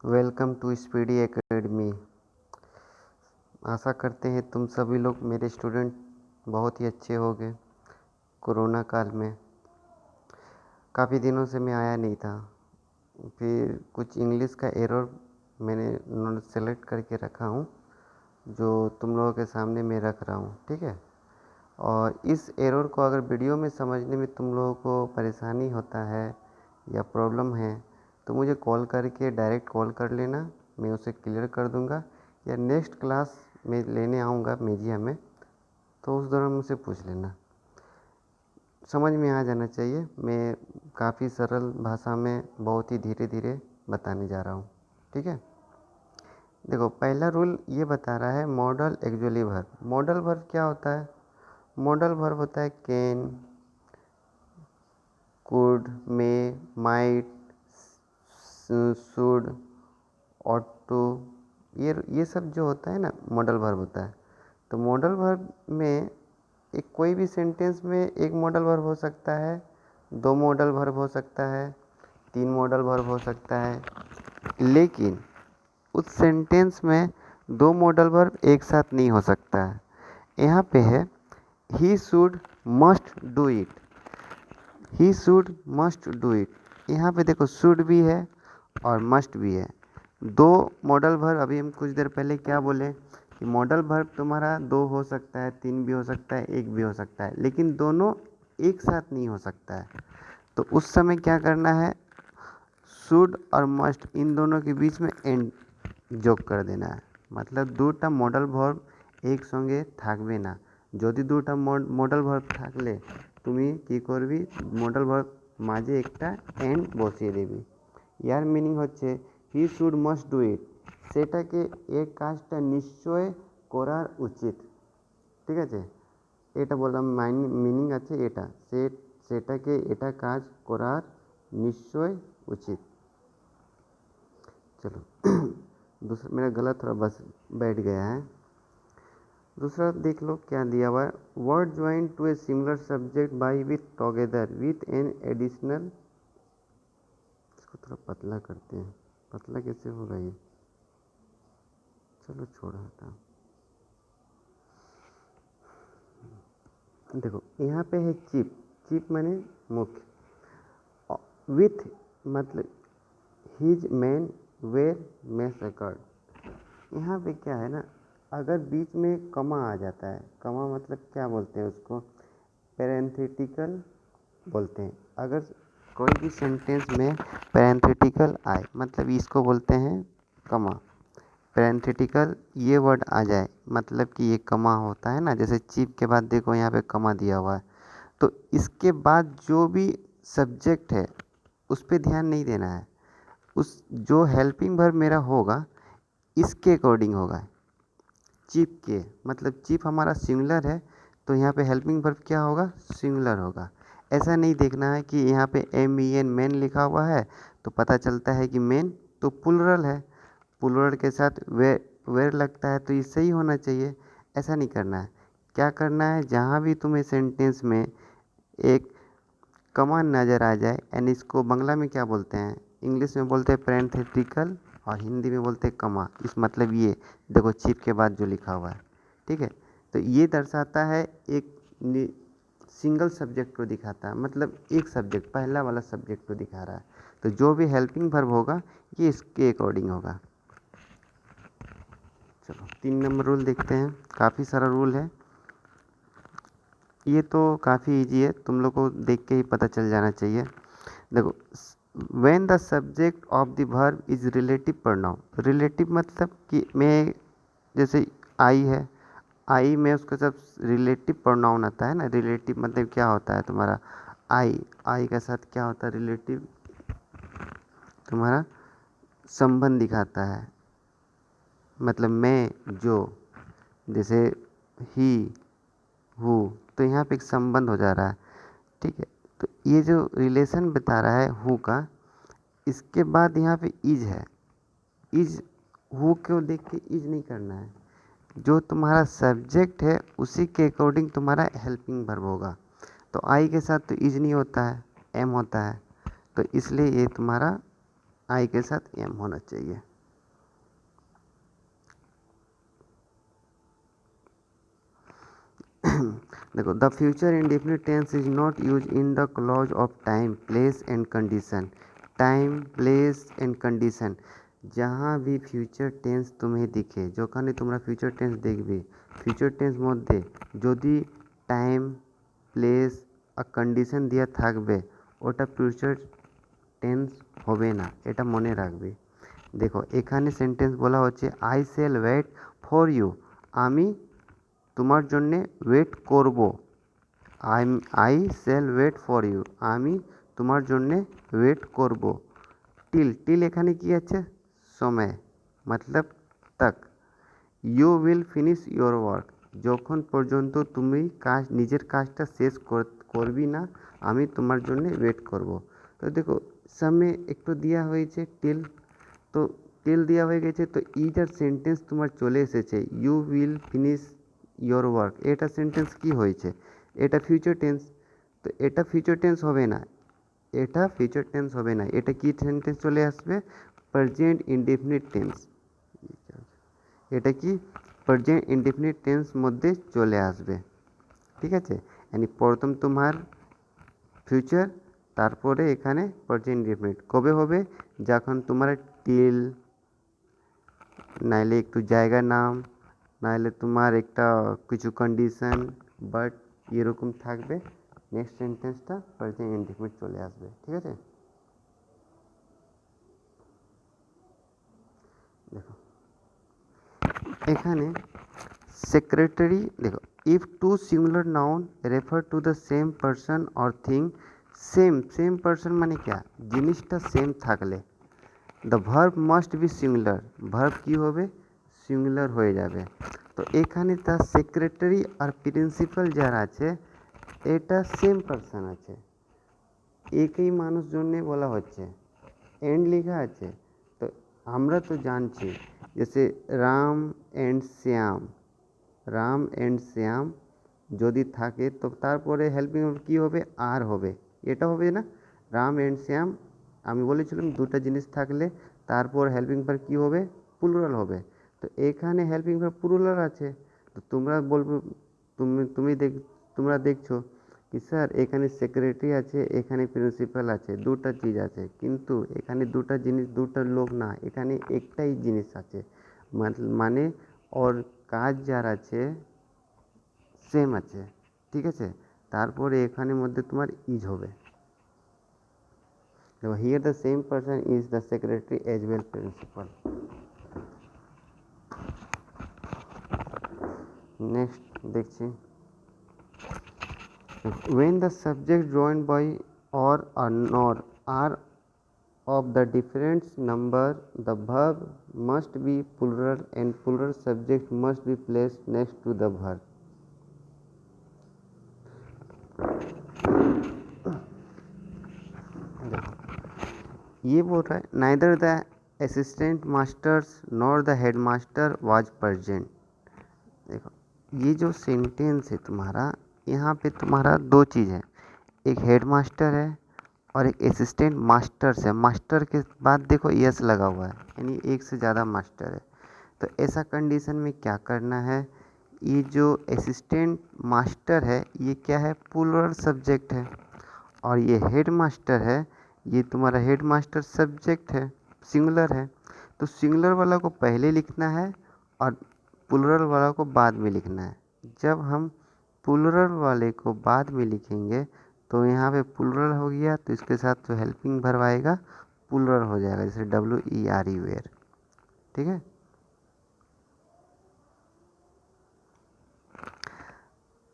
Welcome to speedy academy. आशा करते हैं तुम सभी लोग मेरे स्टूडेंट बहुत ही अच्छे होंगे। कोरोना काल में काफ़ी दिनों से मैं आया नहीं था, फिर कुछ इंग्लिश का एरर मैंने नोट सेलेक्ट करके रखा हूँ जो तुम लोगों के सामने मैं रख रहा हूँ, ठीक है। और इस एरर को अगर वीडियो में समझने में तुम लोगों को परेशानी होता है या प्रॉब्लम है तो मुझे कॉल करके डायरेक्ट कॉल कर लेना, मैं उसे क्लियर कर दूंगा। या नेक्स्ट क्लास में लेने आऊँगा मेजिया में, तो उस दौरान मुझसे पूछ लेना। समझ में आ जाना चाहिए। मैं काफ़ी सरल भाषा में बहुत ही धीरे धीरे बताने जा रहा हूँ, ठीक है। देखो, पहला रूल ये बता रहा है modal actually verb. Modal verb क्या होता है? मॉडल वर्ब होता है can, could, may, might, should, ought to, ये सब जो होता है ना, मॉडल वर्ब होता है। तो मॉडल वर्ब में एक कोई भी सेंटेंस में एक मॉडल वर्ब हो सकता है, दो मॉडल वर्ब हो सकता है, तीन मॉडल वर्ब हो सकता है, लेकिन उस सेंटेंस में दो मॉडल वर्ब एक साथ नहीं हो सकता है। यहाँ पे है he should must do it, he should must do it. यहाँ पे देखो शुड भी है और मस्ट भी है। दो मॉडल वर्ब, अभी हम कुछ देर पहले क्या बोले कि मॉडल वर्ब तुम्हारा दो हो सकता है, तीन भी हो सकता है, एक भी हो सकता है, लेकिन दोनों एक साथ नहीं हो सकता है। तो उस समय क्या करना है, शुड और मस्ट इन दोनों के बीच में एंड যোগ कर देना है। मतलब দুটা মডেল ভার্ব একসঙ্গে থাকবে না। যদি দুটা মডেল ভার্ব থাকলে তুমি কি করবি, মডেল ভার্ব মাঝে একটা এন্ড বসিয়ে দিবি। ইয়ার মিনিং হচ্ছে he should must do it, সেটাকে এই কাজটা নিশ্চয় করার উচিত, ঠিক আছে। এটা বললাম মিনিং আছে এটা, সেটাকে এটা কাজ করার নিশ্চয় উচিত। चलो दूसरा मेरा गला थोड़ा बस बैठ गया है। दूसरा देख लो क्या दिया हुआ है, word join to a similar subject by with together with an additional. इसको थोड़ा पतला करते हैं, पतला कैसे होगा ये, चलो छोड़ हटा। देखो यहाँ पे है चिप, चिप माने मुख्य, विथ मतलब his man where mess occurred. यहाँ पे क्या है ना, अगर बीच में कमा आ जाता है, कमा मतलब क्या बोलते हैं उसको, पैरेंथेटिकल बोलते हैं। अगर कोई भी सेंटेंस में पैरेंथेटिकल आए मतलब इसको बोलते हैं कमा। पैरेंथेटिकल ये वर्ड आ जाए मतलब कि ये कमा होता है ना, जैसे चीप के बाद देखो यहाँ पे कमा दिया हुआ है, तो इसके बाद जो भी सब्जेक्ट है उस पर ध्यान नहीं देना है। उस जो हेल्पिंग वर्ब मेरा होगा इसके अकॉर्डिंग होगा। चीफ के मतलब चीफ हमारा सिंगुलर है, तो यहाँ पे हेल्पिंग वर्ब क्या होगा, सिंगुलर होगा। ऐसा नहीं देखना है कि यहाँ पे MEN मैन लिखा हुआ है तो पता चलता है कि मैन तो प्लुरल है, प्लुरल के साथ वेर लगता है तो इससे ही होना चाहिए। ऐसा नहीं करना है। क्या करना है, जहाँ भी तुम्हें सेंटेंस में एक कमान नज़र आ जाए, यानी इसको बांग्ला में क्या बोलते हैं, इंग्लिश में बोलते हैं पैरेंथेटिकल और हिंदी में बोलते हैं कमा। इस मतलब ये देखो चिप के बाद जो लिखा हुआ है, ठीक है। तो ये दर्शाता है एक सिंगल सब्जेक्ट को दिखाता है, मतलब एक सब्जेक्ट पहला वाला सब्जेक्ट को दिखा रहा है। तो जो भी हेल्पिंग वर्ब होगा ये इसके अकॉर्डिंग होगा। चलो 3 नंबर रूल देखते हैं, काफ़ी सारा रूल है, ये तो काफ़ी इजी है, तुम लोग को देख के ही पता चल जाना चाहिए। देखो, when the subject of the verb is relative pronoun. Relative मतलब कि मैं जैसे आई है, आई में उसके साथ रिलेटिव प्रोनाउन आता है ना। रिलेटिव मतलब क्या होता है तुम्हारा, आई के साथ क्या होता है, रिलेटिव तुम्हारा संबंध दिखाता है। मतलब मैं जो, जैसे ही हु, तो यहाँ पे एक संबंध हो जा रहा है, ठीक है। तो ये जो रिलेशन बता रहा है हु का, इसके बाद यहाँ पे इज है। इज हु को देख के इज नहीं करना है, जो तुम्हारा सब्जेक्ट है उसी के अकॉर्डिंग तुम्हारा हेल्पिंग वर्ब होगा। तो आई के साथ तो इज नहीं होता है, एम होता है, तो इसलिए ये तुम्हारा आई के साथ एम होना चाहिए। देखो, the future indefinite tense is not use in the clause of time place and condition. Time place and condition, जहाँ भी ফিউচার টেন্স तुम्हें दिखे, যখনই তোমরা ফিউচার টেন্স দেখবে, ফিউচার টেন্স মধ্যে যদি টাইম প্লেস আর কন্ডিশন দেওয়া থাকবে, ওটা ফিউচার টেন্স হবে না, এটা মনে রাখবে। দেখো, এখানে সেন্টেন্স বলা হচ্ছে I shall wait for you, আমি তোমার জন্যে ওয়েট করব। I shall wait for you, আমি তোমার জন্যে ওয়েট করব। টিল, টিল এখানে কি আছে? সময়, মতলব তক। You will finish your work, যখন পর্যন্ত তুমি নিজের কাজটা শেষ করবি না, আমি তোমার জন্য ওয়েট করব। তো দেখো, সামনে একটু দেওয়া হয়েছে টিল, তো টিল দেওয়া হয়ে গেছে, তো এইটার সেন্টেন্স তোমার চলে এসেছে you will finish your work, এটা সেন্টেন্স কি হয়েছে? এটা ফিউচার টেন্স। তো এটা ফিউচার টেন্স হবে না, এটা ফিউচার টেন্স হবে না, এটা কি সেন্টেন্স চলে আসবে? Present indefinite tense. এটা কি প্রেজেন্ট ইনডেফিনিট টেন্স মধ্যে চলে আসবে, ঠিক আছে? यानी প্রথম তোমার ফিউচার, তারপরে এখানে প্রেজেন্ট ইনডেফিনিট কবে হবে? যখন তোমার টিল, নাইলে একটু জায়গার নাম, নাইলে তোমার একটা কিছু কন্ডিশন, বাট এরকম থাকবে, নেক্সট সেন্টেন্সটা প্রেজেন্ট ইনডেফিনিট চলে আসবে, ঠিক আছে? দেখো এখানে সেক্রেটারি, দেখো, if two singular noun refer to the same person or thing, same, same person মানে क्या, জিনিসটা সেম থাকলে the verb must be singular, verb কি হবে? সিঙ্গুলার হয়ে যাবে। তো এখানে তার সেক্রেটারি আর প্রিন্সিপাল যারা আছে, এটা সেম পারসন আছে, একই মানুষ জন্যে বলা হচ্ছে, এন্ড লেখা আছে। তো আমরা তো জানছি जैसे রাম অ্যান্ড শ্যাম, রাম অ্যান্ড শ্যাম যদি থাকে, তো তারপরে হেল্পিং কী হবে? আর হবে, এটা হবে না? রাম অ্যান্ড শ্যাম, আমি বলেছিলাম দুটো জিনিস থাকলে তারপর হেল্পিং ভার্ব কী হবে? প্লুরাল হবে। তো এখানে হেল্পিং ভার্ব প্লুরাল আছে, তো তোমরা বলবে, তোমরা দেখছো কি স্যার এখানে সেক্রেটারি আছে, এখানে প্রিন্সিপাল আছে, দুটো চিজ আছে, কিন্তু এখানে দুটো জিনিস, দুটো লোক না, এখানে একটাই জিনিস আছে, মানে ওর কাজ যার আছে সেম আছে, ঠিক আছে? তারপরে এখানে মধ্যে তোমার ইজ হবে। দেখো, here the same person is the secretary as well principal. Next দেখছি, when the subject joined by or nor are of the different number, the verb must be plural and plural subject must be placed next to the verb. ये बोल रहा है neither the assistant masters nor the headmaster was present। देखो, ये जो sentence है तुम्हारा, यहाँ पे तुम्हारा दो चीज़ है, एक हेड मास्टर है और एक असिस्टेंट मास्टर्स है। मास्टर के बाद देखो यस लगा हुआ है, यानी एक से ज़्यादा मास्टर है। तो ऐसा कंडीशन में क्या करना है? ये जो असिस्टेंट मास्टर है, ये क्या है? प्लूरल सब्जेक्ट है, और ये हेड मास्टर है, ये तुम्हारा हेड मास्टर सब्जेक्ट है, सिंगुलर है। तो सिंगुलर वाला को पहले लिखना है और प्लूरल वाला को बाद में लिखना है। जब हम प्लूरल वाले को बाद में लिखेंगे, तो यहाँ पे प्लूरल हो गया, तो इसके साथ जो हेल्पिंग वर्ब आएगा प्लूरल हो जाएगा, जैसे WERE, वेयर, ठीक है?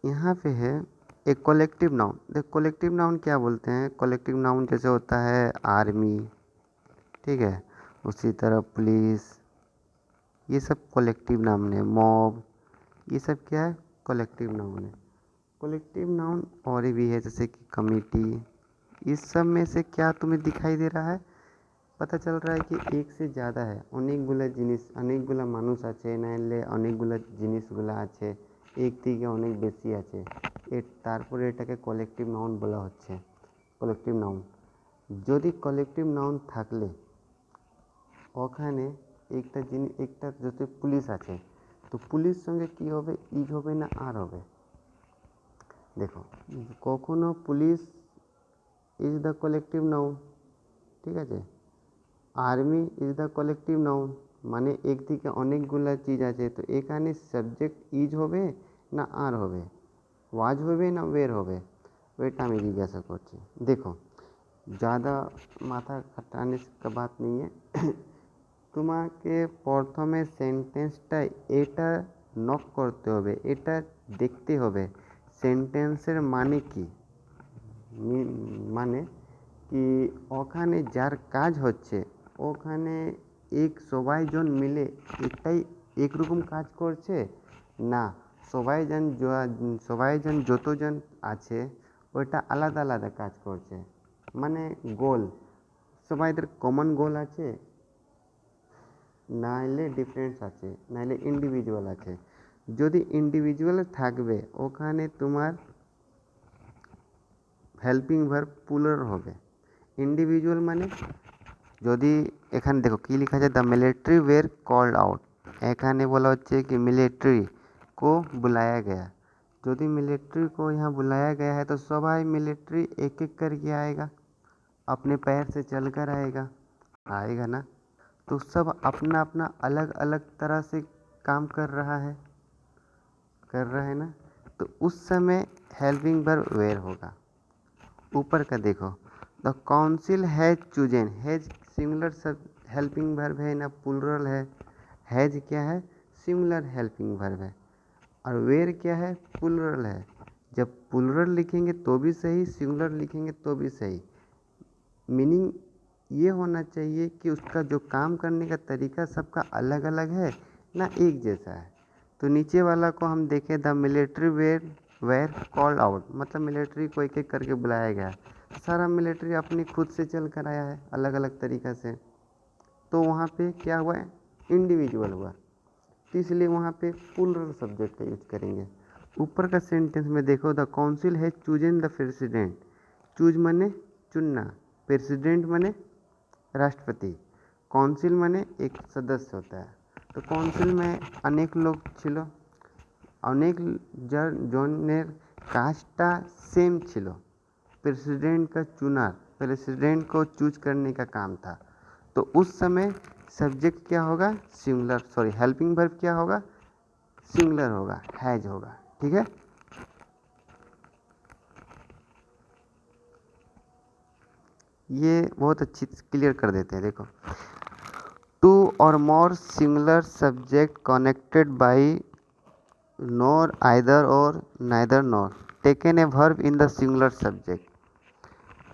यहाँ पे है एक कलेक्टिव नाउन। देख, कलेक्टिव नाउन क्या बोलते हैं? कलेक्टिव नाउन जैसे होता है आर्मी, ठीक है, उसी तरह पुलिस, ये सब कलेक्टिव नाउन है। मॉब, ये सब क्या है? कलेक्टिव नाउन है। कलेक्टिव नाउन और भी है, जैसे कि कमिटी। इस सब में से क्या तुम्हें दिखाई दे रहा है? पता चल रहा है कि एक से ज़्यादा है, অনেকগুলো জিনিস, অনেকগুলো মানুষ আছে, নাইলে অনেকগুলো জিনিসগুলো আছে, এক থেকে অনেক বেশি আছে, তারপরে এটাকে কলেকটিভ নাউন বলা হচ্ছে। কলেকটিভ নাউন, যদি কলেকটিভ নাউন থাকলে ওখানে একটা যদি পুলিশ আছে, তো পুলিশ সঙ্গে কি হবে? ইজ হবে না আর হবে? দেখো, কখনো police is the collective noun, ঠিক আছে। Army is the collective noun, মানে একদিকে অনেকগুলা চিজ আছে, তো এখানে সাবজেক্ট ইজ হবে না আর হবে, ওয়াজ হবে না ওয়ের হবে, ওইটা আমি জিজ্ঞাসা করছি। দেখো, ज़्यादा মাথা খাটাने का बात नहीं है। তোমাকে প্রথমে সেন্টেন্সটা এটা নক করতে হবে, এটা দেখতে হবে সেন্টেন্সের মানে কি, মানে কি ওখানে যার কাজ হচ্ছে ওখানে সবাইজন মিলে একটাই একরকম কাজ করছে না, সবাইজন যতজন আছে ওইটা আলাদা আলাদা কাজ করছে, মানে গোল সবাইদের কমন গোল আছে, নাহলে ডিফারেন্স আছে, নাহলে ইন্ডিভিজুয়াল আছে। যদি ইন্ডিভিজুয়াল থাকবে ওখানে তোমার হেল্পিং ভার্ব প্লুরাল হবে। ইন্ডিভিজুয়াল মানে যদি এখানে দেখো কি লেখা আছে, the military where called out, এখানে বলা হচ্ছে कि मिलिट्री को बुलाया गया। यदि मिलिट्री को यहाँ बुलाया गया है तो सभी मिलिट्री एक एक करके आएगा, अपने पैर से चल कर आएगा ना, तो सब अपना अपना अलग अलग तरह से काम कर रहा है ना, तो उस समय हेल्पिंग वर्ब वेयर होगा। ऊपर का देखो, the council has chosen, has singular सब हेल्पिंग वर्ब है ना प्लूरल है, हैज क्या है सिंगुलर हेल्पिंग वर्ब है, और वेयर क्या है प्लूरल है। जब प्लूरल लिखेंगे तो भी सही, सिंगुलर लिखेंगे तो भी सही। मीनिंग ये होना चाहिए कि उसका जो काम करने का तरीका सबका अलग अलग है ना एक जैसा है। तो नीचे वाला को हम देखें, the military where called out, मतलब मिलिट्री को एक एक करके बुलाया गया, सारा मिलिट्री अपनी खुद से चल कर आया है अलग अलग तरीक़ा से, तो वहाँ पे क्या हुआ है इंडिविजुअल हुआ, तो इसलिए वहाँ पे प्लूरल सब्जेक्ट का यूज करेंगे। ऊपर का सेंटेंस में देखो, द काउंसिल है चूजन द प्रेसिडेंट, चूज माने चुनना, प्रेसिडेंट माने राष्ट्रपति, काउंसिल माने एक सदस्य होता है। तो काउंसिल में अनेक लोग छिलो, अनेक जনের काजटा सेम छिलो, प्रेसिडेंट का चुना, प्रेसिडेंट को चूज करने का काम था, तो उस समय सब्जेक्ट क्या होगा सिंगुलर, सॉरी हेल्पिंग वर्ब क्या होगा सिंगुलर होगा, हैज होगा, ठीक है। ये बहुत अच्छी क्लियर कर देते हैं। देखो, two or more singular subject connected by nor either or neither nor taken a verb in the singular subject.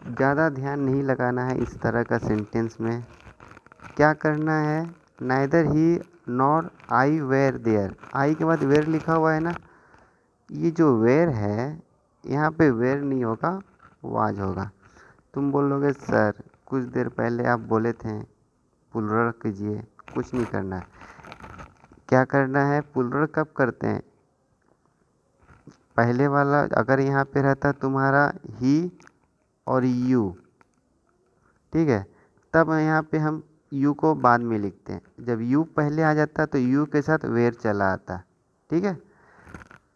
ज़्यादा ध्यान नहीं लगाना है इस तरह का सेंटेंस में, क्या करना है, नाइदर ही nor I were there, I के बाद वेयर लिखा हुआ है ना, ये जो वेयर है यहाँ पे वेयर नहीं होगा वाज होगा। तुम बोलोगे सर कुछ देर पहले आप बोले थे प्लूरल कीजिए, कुछ नहीं करना है, क्या करना है प्लूरल कब करते हैं, पहले वाला अगर यहाँ पे रहता तुम्हारा ही और यू, ठीक है, तब यहाँ पे हम यू को बाद में लिखते हैं, जब यू पहले आ जाता तो यू के साथ वेयर चला आता, ठीक है।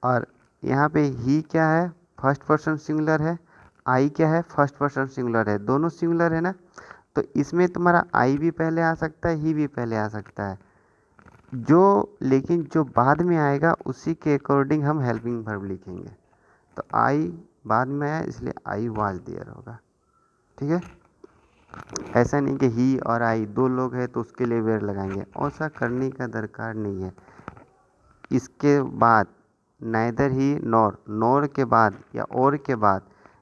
और यहाँ पे ही क्या है फर्स्ट पर्सन सिंगुलर है, आई क्या है फर्स्ट पर्सन सिंगुलर है, दोनों सिंगुलर है ना, तो इसमें तुम्हारा आई भी पहले आ सकता है, ही भी पहले आ सकता है, लेकिन जो बाद में आएगा उसी के अकॉर्डिंग हम हेल्पिंग वर्ब लिखेंगे। तो आई बाद में आया इसलिए आई वाज देयर होगा, ठीक है। ऐसा नहीं कि ही और आई दो लोग हैं तो उसके लिए वेयर लगाएंगे, ऐसा करने का दरकार नहीं है। इसके बाद नाइदर ही नॉर के बाद या और के बाद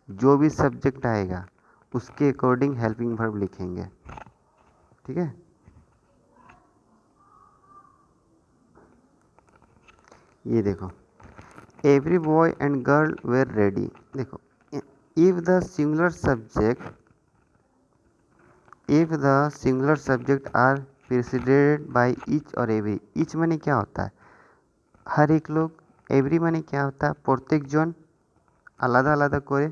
जो भी सब्जेक्ट आएगा उसके अकॉर्डिंग हेल्पिंग वर्ब लिखेंगे, ठीक है। ये देखो, every boy and girl were ready, देखो if the singular subject are preceded by each or every, each माने क्या होता है हर एक लोग, एवरी माने क्या होता है प्रत्येक जन आलादा आलादा करे,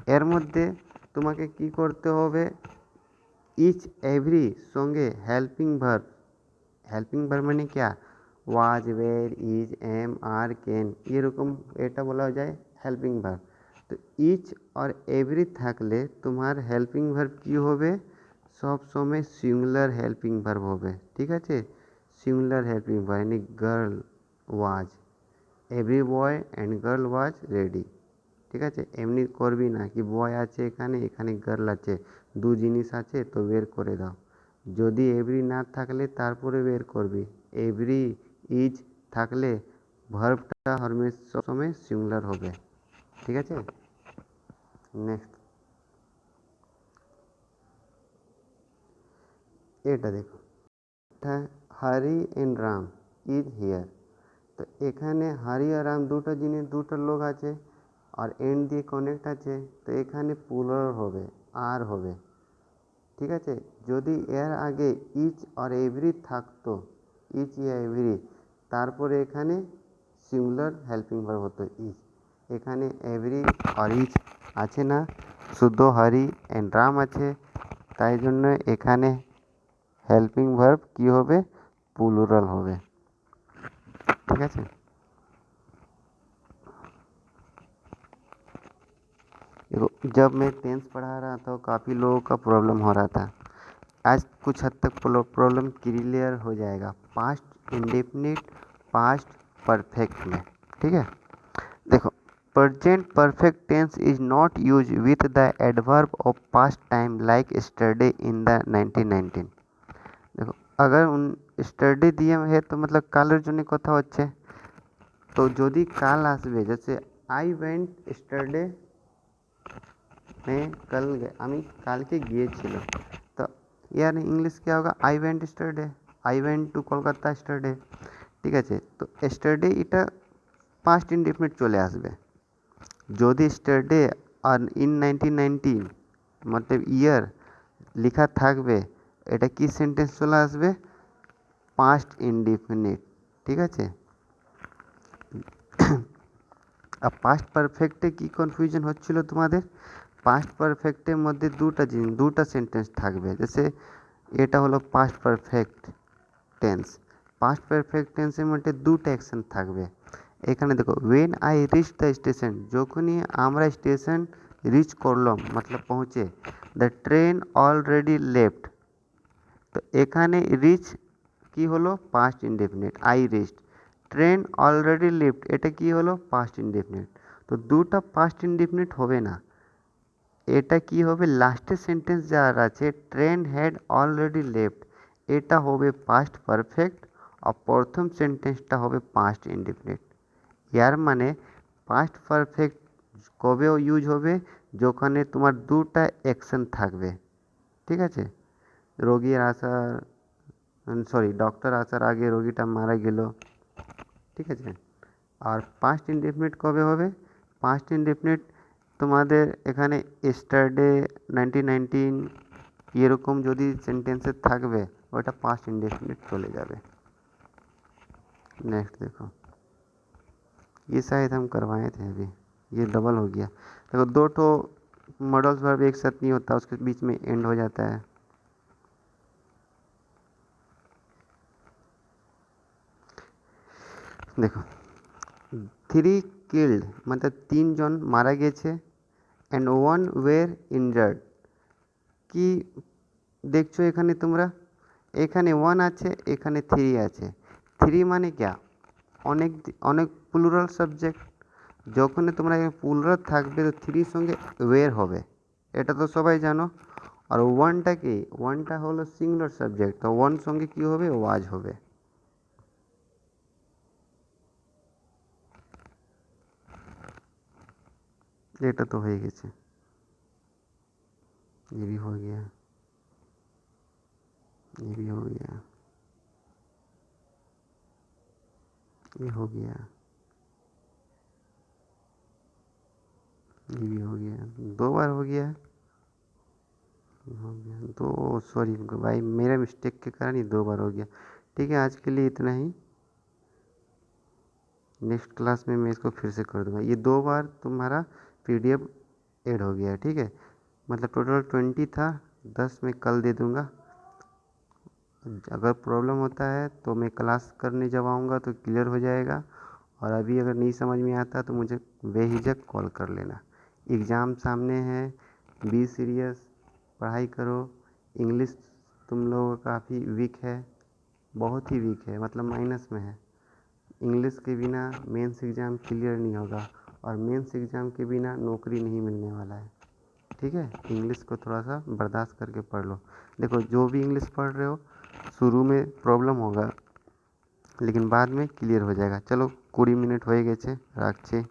एर मध्य तुम्हें की करते होबे इच एवरी संगे हेल्पिंग वर्ब माने क्या was were is am are can, ये रकम एटा बोला जाए হেল্পিং ভার্ব। তো ইচ আর এভরি থাকলে তোমার হেল্পিং ভার্ব কী হবে, সব সময় সিঙ্গুলার হেল্পিং ভার্ব হবে। ঠিক আছে, সিঙ্গুলার হেল্পিং ভার্ব মানে girl was, every boy and girl was ready. ঠিক আছে, এমনি করবি না কি বয় আছে এখানে, এখানে গার্ল আছে, দু জিনিস আছে তো বের করে দাও। যদি এভরি না থাকলে তারপরে বের করবি। এভরি ইজ থাকলে ভার্বটা সবসময় সিঙ্গুলার হবে। ঠিক আছে, নেক্সট এটা দেখো, হারি অ্যান্ড রাম ইজ হিয়ার। তো এখানে হারি আর রাম দুটো জিনিস, দুটো লোক আছে আর এন্ড দিয়ে কানেক্ট আছে, তো এখানে প্লুরাল হবে, আর হবে। ঠিক আছে, যদি এর আগে ইচ আর এভরি থাকতো, ইচ ইয়া এভরি, তারপরে এখানে সিঙ্গুলার হেল্পিং ভার্ব হতো ইচ। এখানে এভরি আর ইচ আছে না, শুধু হরি অ্যান্ড রাম আছে, তাই জন্য এখানে হেল্পিং ভার্ব কী হবে, প্লুরাল হবে। ठीक है। देखो, जब मैं टेंस पढ़ा रहा था काफ़ी लोगों का प्रॉब्लम हो रहा था। आज कुछ हद तक प्रॉब्लम क्लियर हो जाएगा पास्ट इंडेफिनिट पास्ट परफेक्ट में। ठीक है, देखो, present perfect tense is not use with the adverb of past time like study in the 1919। देखो, अगर उन स्टडी दिए है तो मतलब कालेर जन्य कथा होच्छे, तो যদি কাল আসবে, जैसे आई वेंट स्टरडे, मैं कल আমি কালকে গিয়েছিলাম, तो यार इंग्लिश क्या होगा, I went yesterday, I went to Kolkata yesterday. ঠিক আছে, তো স্টারডে এটা পাস্ট ইনডেফিনিট চলে আসবে। যদি স্টারডে আর ইন 1919 मतलब ইয়ার লেখা থাকবে, এটা কি সেন্টেন্স চলে আসবে, পাস্ট ইনডেফিনিট। ঠিক আছে, আর পাস্ট পারফেক্টে কী কনফিউশন হচ্ছিল তোমাদের, পাস্ট পারফেক্টের মধ্যে দুটা সেন্টেন্স থাকবে, जैसे এটা হলো past perfect tense, past perfect টেন্সের মধ্যে দুটো অ্যাকশন থাকবে। এখানে দেখো, when I reach the station, যখনই আমরা স্টেশন রিচ করলাম मतलब পৌঁছে, দ্য ট্রেন অলরেডি লেফট। তো এখানে রিচ কি হলো, past indefinite, I reached. Train already lift, এটা কি হলো, পাস্ট ইনডেফিনিট। তো দুটো পাস্ট ইনডেফিনিট হবে না, এটা কি হবে, লাস্টের সেন্টেন্স যার আছে ট্রেন হ্যাড অলরেডি লেফট, এটা হবে পাস্ট পারফেক্ট, আর প্রথম সেন্টেন্সটা হবে পাস্ট ইনডেফিনিট। ইয়ার মানে পাস্ট পারফেক্ট কবেও ইউজ হবে, যখনে তোমার দুটা অ্যাকশন থাকবে। ঠিক আছে, রোগীর আসার সরি ডক্টর আসার আগে রোগীটা মারা গেল। ঠিক আছে, আর পাস্ট ইনডেফিনিট কবে হবে, পাস্ট ইনডেফিনিট তোমাদের এখানে স্টারডে 1919 এরকম যদি সেন্টেন্সে থাকবে, ওটা पास्ट इंडेफिनिट चले जावे। नेक्स्ट देखो, ये शायद हम करवाए थे अभी, ये डबल हो गया। देखो, दो ठो मॉडल्स वर्ब एक साथ नहीं होता, उसके बीच में एंड हो जाता है। देखो, 3 किल्ड मतलब 3 জন মারা গেছে, অ্যান্ড 1 ওয়ের ইনজার্ড। কি দেখছো এখানে তোমরা, এখানে 1 আছে, এখানে 3 আছে। 3 মানে क्या, অনেক অনেক প্লুরাল সাবজেক্ট, যখন তোমরা প্লুরাল থাকবে তো 3 সঙ্গে ওয়ের হবে, এটা তো সবাই জানো। আর 1টা কি, 1টা হলো সিঙ্গুলার সাবজেক্ট, তো 1 সঙ্গে কি হবে, ওয়াজ হবে। এটা তো হয়ে গেছে, ये भी हो गया, ये भी हो गया, ये हो गया, ये भी हो गया, 2 बार हो गया, हो गया दो, सॉरी भाई मेरा मिस्टेक के कारण ही 2 बार हो गया। ठीक है, आज के लिए इतना ही, नेक्स्ट क्लास में मैं इसको फिर से कर दूंगा। ये 2 बार तुम्हारा पीडीएफ ऐड हो गया है। ठीक है, मतलब टोटल 20 था, 10 मैं कल दे दूंगा। अगर प्रॉब्लम होता है तो मैं क्लास करने जब आऊँगा तो क्लियर हो जाएगा, और अभी अगर नहीं समझ में आता तो मुझे बेहिचक कॉल कर लेना। एग्ज़ाम सामने है, बी सीरियस, पढ़ाई करो। इंग्लिश तुम लोगों का काफ़ी वीक है, बहुत ही वीक है, मतलब माइनस में है। इंग्लिश के बिना मेंस एग्ज़ाम क्लियर नहीं होगा, और मेंस एग्ज़ाम के बिना नौकरी नहीं मिलने वाला है। ठीक है, इंग्लिश को थोड़ा सा बर्दाश्त करके पढ़ लो। देखो, जो भी इंग्लिश पढ़ रहे हो शुरू में प्रॉब्लम होगा, लेकिन बाद में क्लियर हो जाएगा। चलो 20 मिनट হয়ে গেছে, রাখছি।